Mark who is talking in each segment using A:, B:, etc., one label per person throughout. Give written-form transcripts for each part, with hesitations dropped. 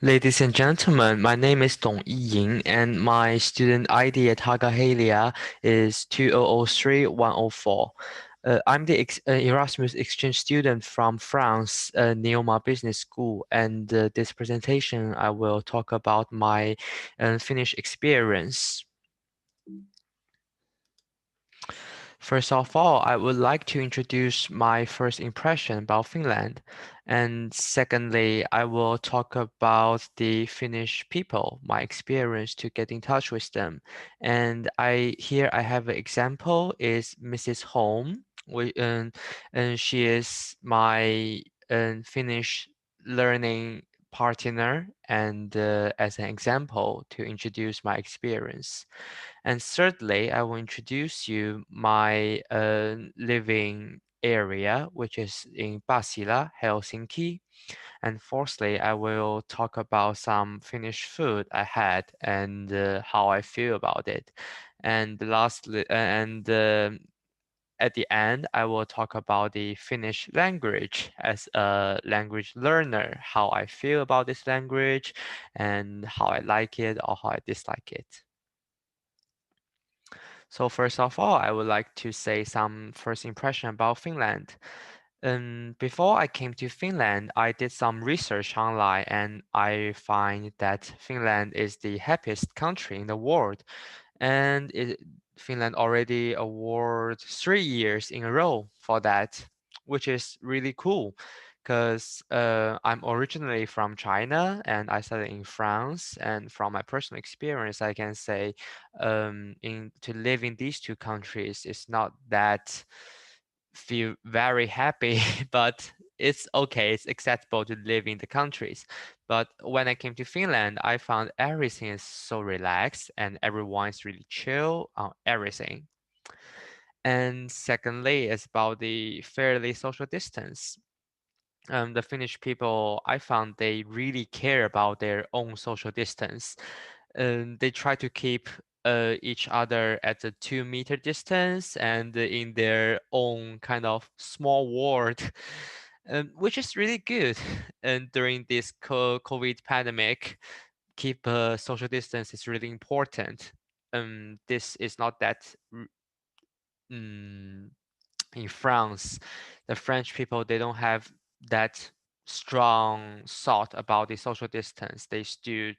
A: Ladies and gentlemen, my name is Dong Yiying, and my student ID at Haaga-Helia is 2003104. I'm the Erasmus exchange student from France, Neoma Business School, and this presentation I will talk about my Finnish experience. First of all, I would like to introduce my first impression about Finland. And secondly, I will talk about the Finnish people, my experience to get in touch with them. And here I have an example is Mrs. Holm. And she is my Finnish learning partner and as an example to introduce my experience. And thirdly, I will introduce you my living area, which is in Pasila, Helsinki. And fourthly, I will talk about some Finnish food I had and how I feel about it. And lastly, at the end, I will talk about the Finnish language as a language learner, how I feel about this language and how I like it or how I dislike it. So first of all, I would like to say some first impression about Finland. Before I came to Finland, I did some research online and I find that Finland is the happiest country in the world. And Finland already award 3 years in a row for that, which is really cool because I'm originally from China and I studied in France. And from my personal experience, I can say to live in these two countries is not that feel very happy, but it's okay. It's acceptable to live in the countries. But when I came to Finland, I found everything is so relaxed and everyone is really chill on everything. And secondly, it's about the fairly social distance. The Finnish people, I found they really care about their own social distance. They try to keep each other at a 2 meter distance and in their own kind of small world, which is really good. And during this COVID pandemic, keep social distance is really important. This is not that mm, in France, the French people they don't have that strong thought about the social distance. They still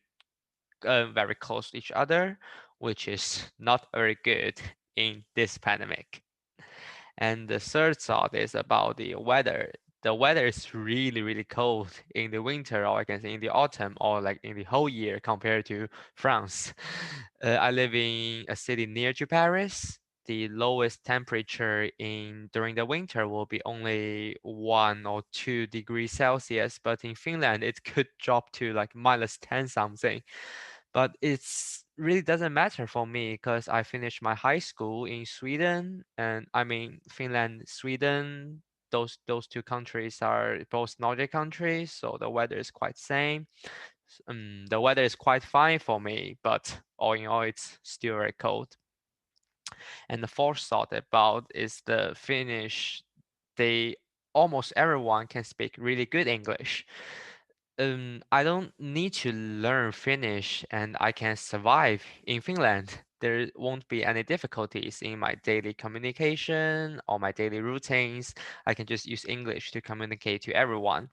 A: very close to each other, which is not very good in this pandemic. And the third thought is about the weather. The weather is really, really cold in the winter, or I can say in the autumn, or like in the whole year compared to France. I live in a city near to Paris. The lowest temperature in during the winter will be only 1 or 2 degrees Celsius, but in Finland it could drop to like -10 something. But it's really doesn't matter for me because I finished my high school in Sweden, and I mean Finland, Sweden. Those two countries are both Nordic countries, so the weather is quite same. The weather is quite fine for me, but all in all, it's still very cold. And the fourth thought about is the Finnish. They almost everyone can speak really good English. I don't need to learn Finnish and I can survive in Finland. There won't be any difficulties in my daily communication or my daily routines. I can just use English to communicate to everyone.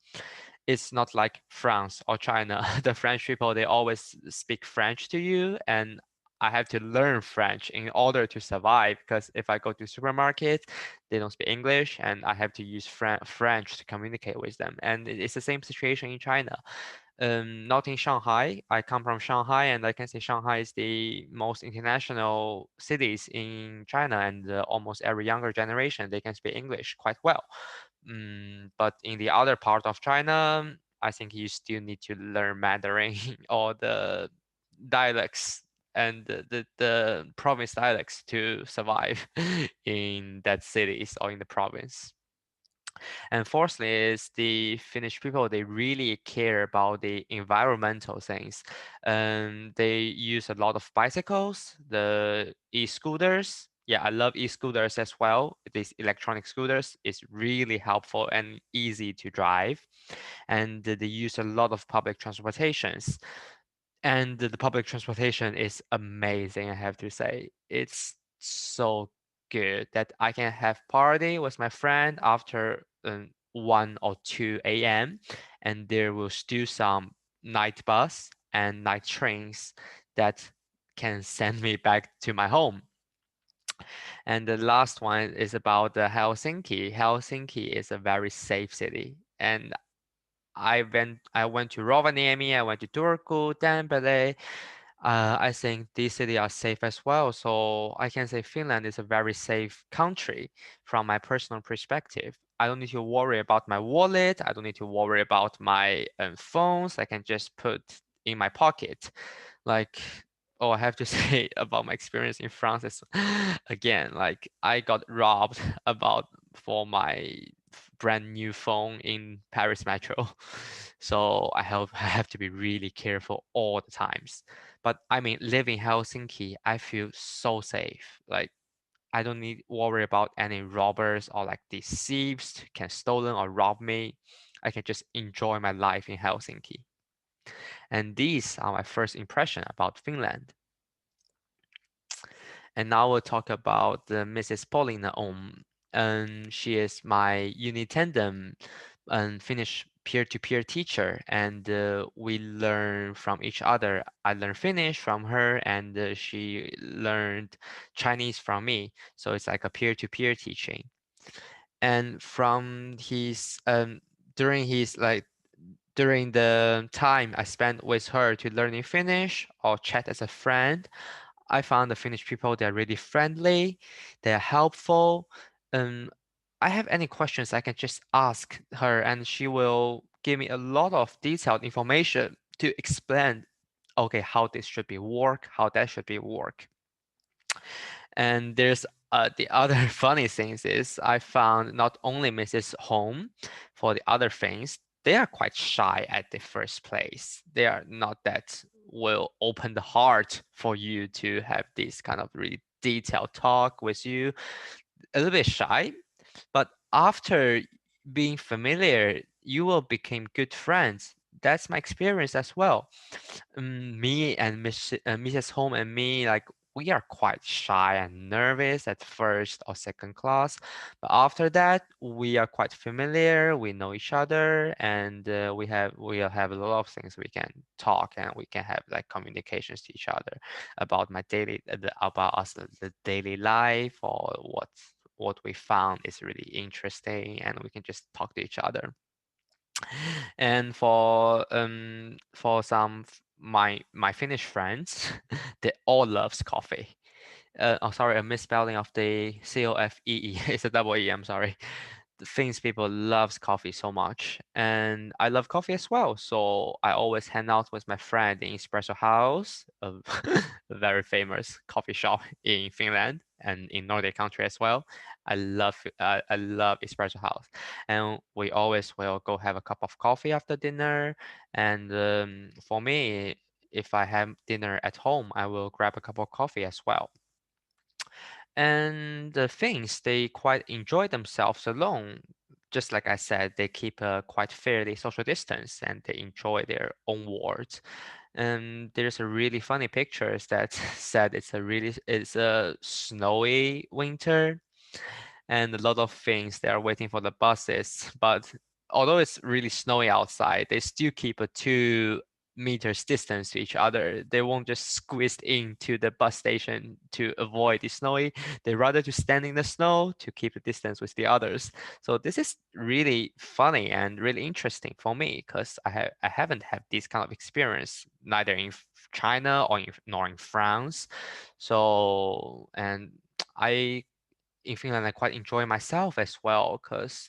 A: It's not like France or China. The French people, they always speak French to you, and I have to learn French in order to survive because if I go to supermarket, they don't speak English and I have to use French to communicate with them. And it's the same situation in China. Not in Shanghai. I come from Shanghai, and I can say Shanghai is the most international cities in China, and almost every younger generation they can speak English quite well. But in the other part of China, I think you still need to learn Mandarin or the dialects and the province dialects to survive in that cities or in the province. And fourthly is the Finnish people, they really care about the environmental things. They use a lot of bicycles, the e-scooters, Yeah, I love e-scooters as well. These electronic scooters is really helpful and easy to drive, and they use a lot of public transportations. And the public transportation is amazing, I have to say. It's so good that I can have party with my friend after 1 or 2 a.m. and there will still some night bus and night trains that can send me back to my home. And the last one is about the Helsinki. Helsinki is a very safe city, and I went to Rovaniemi, I went to Turku, Tampere. I think these cities are safe as well. So I can say Finland is a very safe country from my personal perspective. I don't need to worry about my wallet. I don't need to worry about my phones. I can just put in my pocket. Like, oh, I have to say about my experience in France is again, like I got robbed about for my brand new phone in Paris Metro. So I have to be really careful all the times. But I mean, living in Helsinki, I feel so safe. Like I don't need worry about any robbers or like these thieves can stolen or rob me. I can just enjoy my life in Helsinki. And these are my first impression about Finland. And now we'll talk about Mrs. Paulina Ohm. She is my Unitandem Finnish peer-to-peer teacher, and we learn from each other. I learned Finnish from her, and she learned Chinese from me. So it's like a peer-to-peer teaching. And from his during his like during the time I spent with her to learning Finnish or chat as a friend, I found the Finnish people, they're really friendly, they're helpful. I have any questions, I can just ask her and she will give me a lot of detailed information to explain, okay, how this should be work, how that should be work. And there's the other funny things is I found not only Mrs. Home for the other things, they are quite shy at the first place. They are not that will open the heart for you to have this kind of really detailed talk with you. A little bit shy, but after being familiar, you will become good friends. That's my experience as well. Me and Mrs. Home and me, like we are quite shy and nervous at first or second class, but after that we are quite familiar. We know each other, and we'll have a lot of things we can talk and we can have like communications to each other about my daily about us the daily life or what we found is really interesting, and we can just talk to each other. And for some my Finnish friends, they all loves coffee. Oh, sorry, a misspelling of the COFEE. It's a double E. I'm sorry. The Finnish people loves coffee so much, and I love coffee as well. So I always hang out with my friend in Espresso House, a, a very famous coffee shop in Finland and in Nordic country as well. I love Espresso House, and we always will go have a cup of coffee after dinner. And for me, if I have dinner at home, I will grab a cup of coffee as well. And the things they quite enjoy themselves alone. Just like I said, they keep a quite fairly social distance and they enjoy their own world. And there's a really funny pictures that said it's a snowy winter and a lot of things they are waiting for the buses. But although it's really snowy outside, they still keep a 2 meters distance to each other. They won't just squeeze into the bus station to avoid the snowy. They rather to stand in the snow to keep the distance with the others. So this is really funny and really interesting for me because I haven't had this kind of experience neither in China or nor in France. So and I in Finland, I quite enjoy myself as well because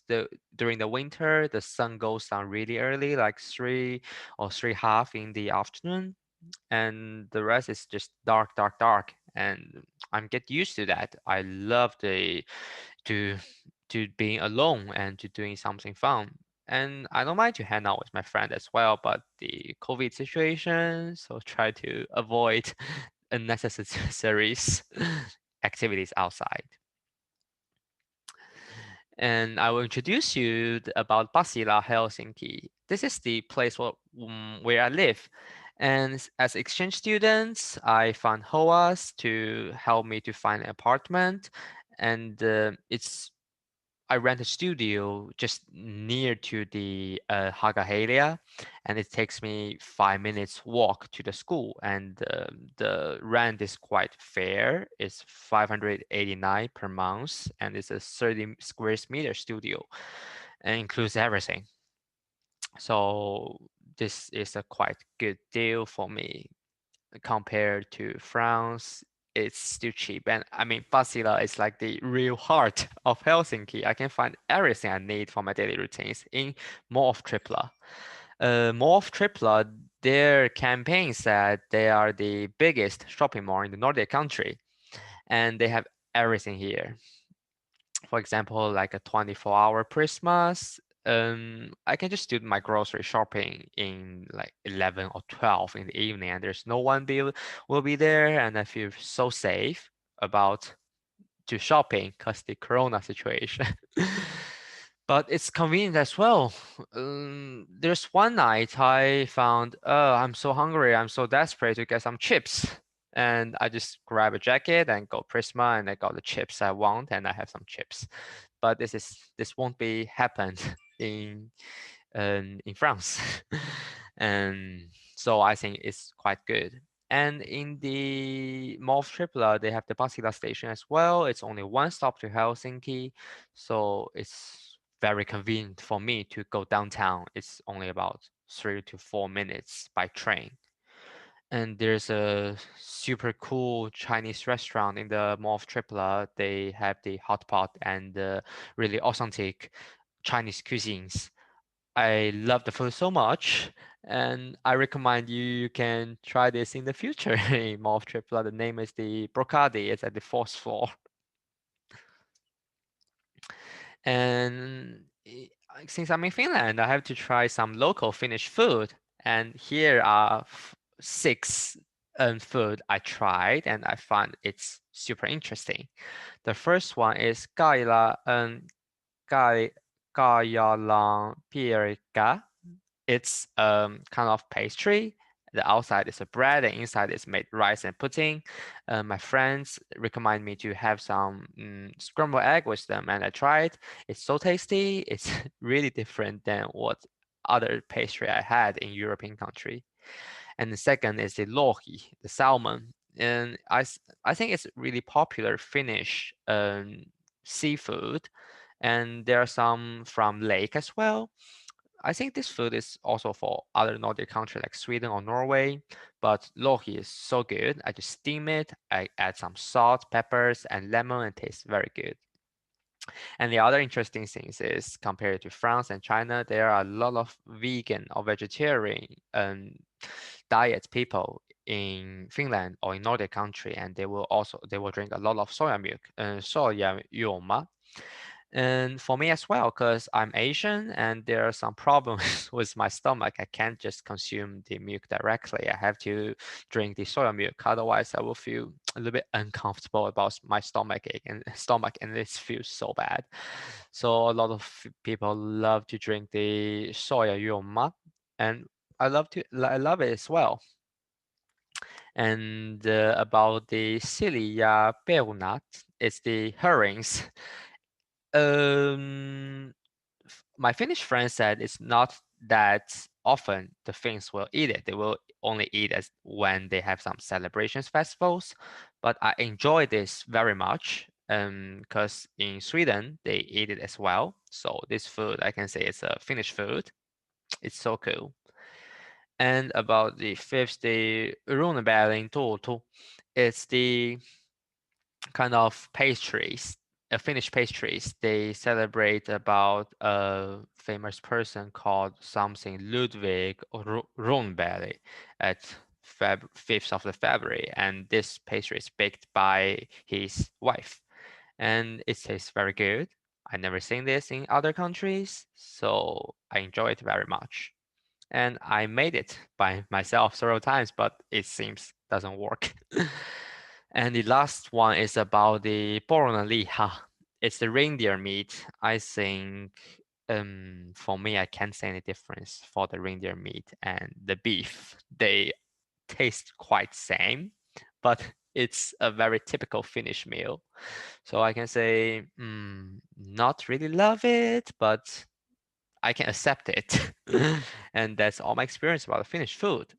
A: during the winter the sun goes down really early, like 3 or 3:30 in the afternoon, and the rest is just dark, dark, dark. And I'm get used to that. I love the to to being alone and to doing something fun. And I don't mind to hang out with my friend as well, but the COVID situation, so try to avoid unnecessaries activities outside. And I will introduce you about Pasila, Helsinki. This is the place where I live. And as exchange students, I found HOAS to help me to find an apartment. And I rent a studio just near to the Haaga-Helia, and it takes me 5 minutes walk to the school. And the rent is quite fair. It's 589 per month, and it's a 30 square meter studio, and includes everything. So this is a quite good deal for me compared to France. It's still cheap. And I mean, Pasila is like the real heart of Helsinki. I can find everything I need for my daily routines in Mall of Tripla. Mall of Tripla, their campaign said they are the biggest shopping mall in the Nordic country, and they have everything here. For example, like a 24-hour Christmas. I can just do my grocery shopping in like 11 or 12 in the evening, and there's no one will be there, and I feel so safe about to shopping because the Corona situation. But it's convenient as well. There's one night I found, oh, I'm so hungry, I'm so desperate to get some chips. And I just grab a jacket and go Prisma and I got the chips I want and I have some chips. But this won't be happened in France. And so I think it's quite good. And in the Mall of Tripla, they have the Pasila station as well. It's only one stop to Helsinki, so it's very convenient for me to go downtown. It's only about 3 to 4 minutes by train. And there's a super cool Chinese restaurant in the Mall of Tripla. They have the hot pot and really authentic Chinese cuisines. I love the food so much, and I recommend you can try this in the future in Mall of Tripla. The name is the Brocadi. It's at the fourth floor. And since I'm in Finland, I have to try some local Finnish food. And here are six food I tried, and I found it's super interesting. The first one is Kai, Kaajalan Pirkka. It's kind of pastry. The outside is a bread, and inside is made rice and pudding. My friends recommend me to have some scrambled egg with them, and I tried. It's so tasty. It's really different than what other pastry I had in European country. And the second is the lohi, the salmon. And I think it's really popular Finnish seafood. And there are some from lake as well. I think this food is also for other Nordic countries like Sweden or Norway, but lohi is so good. I just steam it, I add some salt, peppers, and lemon, and it tastes very good. And the other interesting things is compared to France and China, there are a lot of vegan or vegetarian diet people in Finland or in Nordic country, and they will drink a lot of soya milk, soya yoma. And for me as well, because I'm Asian and there are some problems with my stomach, I can't just consume the milk directly. I have to drink the soya milk. Otherwise, I will feel a little bit uncomfortable about my stomach ache and stomach, and it feels so bad. So a lot of people love to drink the soya yoma, and I love it as well. And about the Silja perunat, it's the herrings. Um, my Finnish friend said it's not that often the Finns will eat it. They will only eat it when they have some celebrations, festivals. But I enjoy this very much because in Sweden they eat it as well. So this food, I can say it's a Finnish food. It's so cool. And about the fifth, the runebälling torto, it's the kind of pastries, Finnish pastries. They celebrate about a famous person called something Ludwig Rönnberg at 5th of the February, and this pastry is baked by his wife, and it tastes very good. I never seen this in other countries, so I enjoy it very much. And I made it by myself several times, but it seems doesn't work. And the last one is about the Liha. It's the reindeer meat. I think for me, I can't say any difference for the reindeer meat and the beef. They taste quite same, but it's a very typical Finnish meal. So I can say, not really love it, but I can accept it. And that's all my experience about the Finnish food.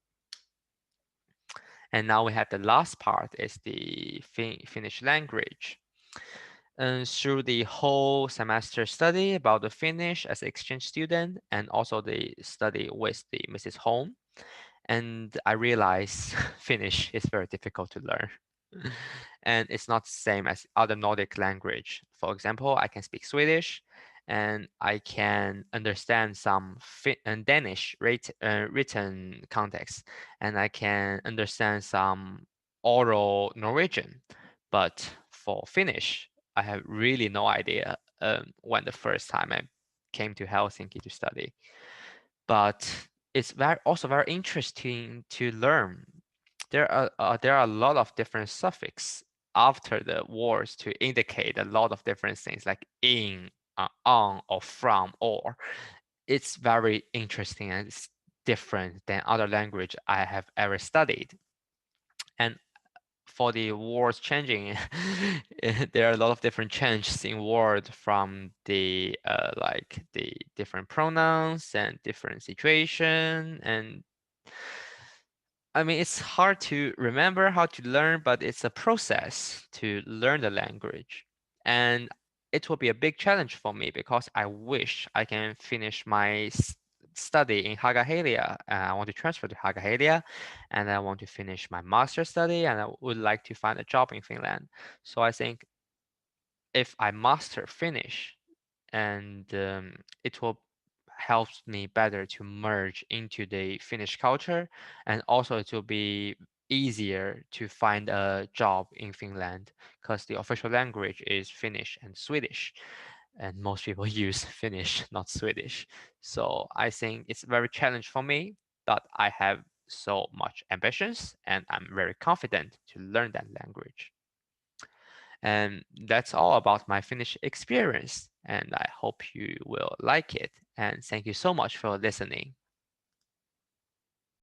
A: And now we have the last part is the Finnish language. And through the whole semester study about the Finnish as an exchange student and also the study with the Mrs. Home, and I realized Finnish is very difficult to learn. And it's not the same as other Nordic language. For example, I can speak Swedish and I can understand some Danish written context, and I can understand some oral Norwegian. But for Finnish, I have really no idea when the first time I came to Helsinki to study. But it's also very interesting to learn. There are a lot of different suffix after the words to indicate a lot of different things like in, on, or from, or. It's very interesting and it's different than other language I have ever studied. And for the words changing, there are a lot of different changes in word from the like the different pronouns and different situation. And I mean, it's hard to remember how to learn, but it's a process to learn the language. And it will be a big challenge for me because I wish I can finish my study in Haaga-Helia. I want to transfer to Haaga-Helia and I want to finish my master study and I would like to find a job in Finland. So I think if I master Finnish, and it will help me better to merge into the Finnish culture, and also it will be easier to find a job in Finland because the official language is Finnish and Swedish, and most people use Finnish, not Swedish. So I think it's very challenge for me, but I have so much ambitions and I'm very confident to learn that language. And that's all about my Finnish experience. And I hope you will like it. And thank you so much for listening.